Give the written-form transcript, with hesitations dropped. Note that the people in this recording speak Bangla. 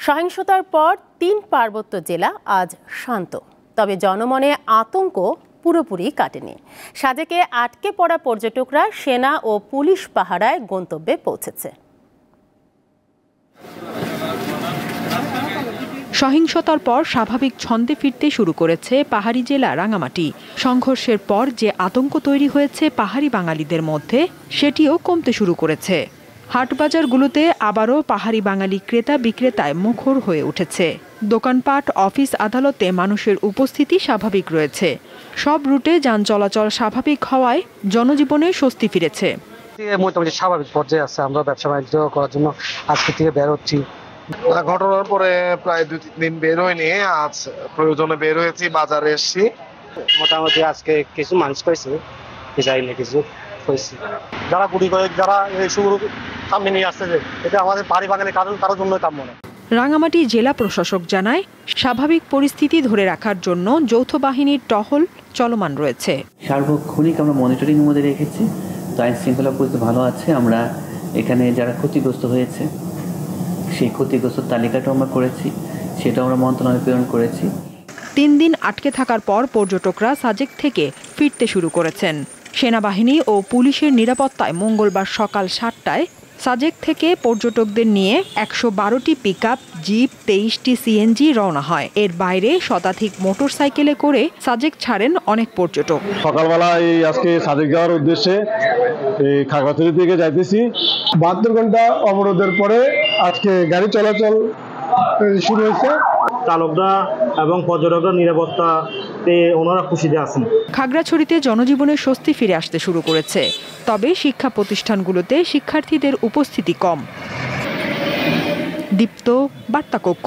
সহিংসতার পর ৩ পার্বত্য জেলা আজ শান্ত, তবে জনমনে আতঙ্ক পুরোপুরি কাটেনি। সাজেকে আটকে পড়া পর্যটকরা সেনা ও পুলিশ পাহারায় গন্তব্যে পৌঁছেছে। সহিংসতার পর স্বাভাবিক ছন্দে ফিরতে শুরু করেছে পাহাড়ি জেলা রাঙামাটি। সংঘর্ষের পর যে আতঙ্ক তৈরি হয়েছে পাহাড়ি বাঙালিদের মধ্যে, সেটিও কমতে শুরু করেছে। হাটবাজারগুলোতে আবারও পাহাড়ি বাঙালি ক্রেতা বিক্রেতায় মুখর হয়ে উঠেছে। দোকানপাট, অফিস আদালতে মানুষের উপস্থিতি স্বাভাবিক রয়েছে। সব রুটে যান চলাচল স্বাভাবিক হওয়ায় জনজীবনে স্বস্তি ফিরেছে। মোটামুটি স্বাভাবিক পর্যায়ে আছে। আমরা ব্যবসা বাণিজ্য করার জন্য আজকে থেকে বের হচ্ছি। ঘটনার পরে প্রায় 2-3 দিন বের হয়নি, আজ প্রয়োজনে বের হয়েছি, বাজারে এসেছি। মোটামুটি আজকে কিছু মানুষ পাইছে, কিছু হয়েছে। যারা গুড়ি করে, যারা এই শুরু সামনে নিয়ে আসছে, যে এটা আমাদের পাহাড়ি বাঙালি কারোর জন্য কাম্য না। রাঙামাটি জেলা প্রশাসক জানায়, স্বাভাবিক পরিস্থিতি ধরে রাখার জন্য যৌথ বাহিনীর টহল চলমান রয়েছে। সার্বক্ষণিক আমরা মনিটরিং মধ্যে রেখেছি। আইন শৃঙ্খলা পরিস্থিতি ভালো আছে। আমরা এখানে যারা ক্ষতিগ্রস্ত হয়েছে সেই ক্ষতিগ্রস্ত তালিকাটাও আমরা করেছি, সেটাও আমরা মন্ত্রণালয়ে প্রেরণ করেছি। 3 দিন আটকে থাকার পর পর্যটকরা সাজেক থেকে ফিরতে শুরু করেছেন। সেনাবাহিনী ও পুলিশের নিরাপত্তায় মঙ্গলবার সকাল 7টায় সাজেক থেকে পর্যটকদের নিয়ে 112টি পিকআপ, জিপ, 23টি সিএনজি রওনা হয়। এর বাইরে শতাধিক মোটরসাইকেলে করে সাজেক ছাড়েন অনেক পর্যটক। সকালবেলা আজকে সাজেক যাওয়ার উদ্দেশ্যে খাগড়াছড়ি থেকে যাইতেছি। 72 ঘন্টা অবরোধের পরে আজকে গাড়ি চলাচল শুরু হয়েছে। চালকরা এবং পর্যটকরা নিরাপত্তাতে ওনারা খুশিতে আছেন। খাগড়াছড়িতে জনজীবনের স্বস্তি ফিরে আসতে শুরু করেছে, তবে শিক্ষা প্রতিষ্ঠানগুলোতে শিক্ষার্থীদের উপস্থিতি কম। দীপ্ত, বার্তা কক্ষ।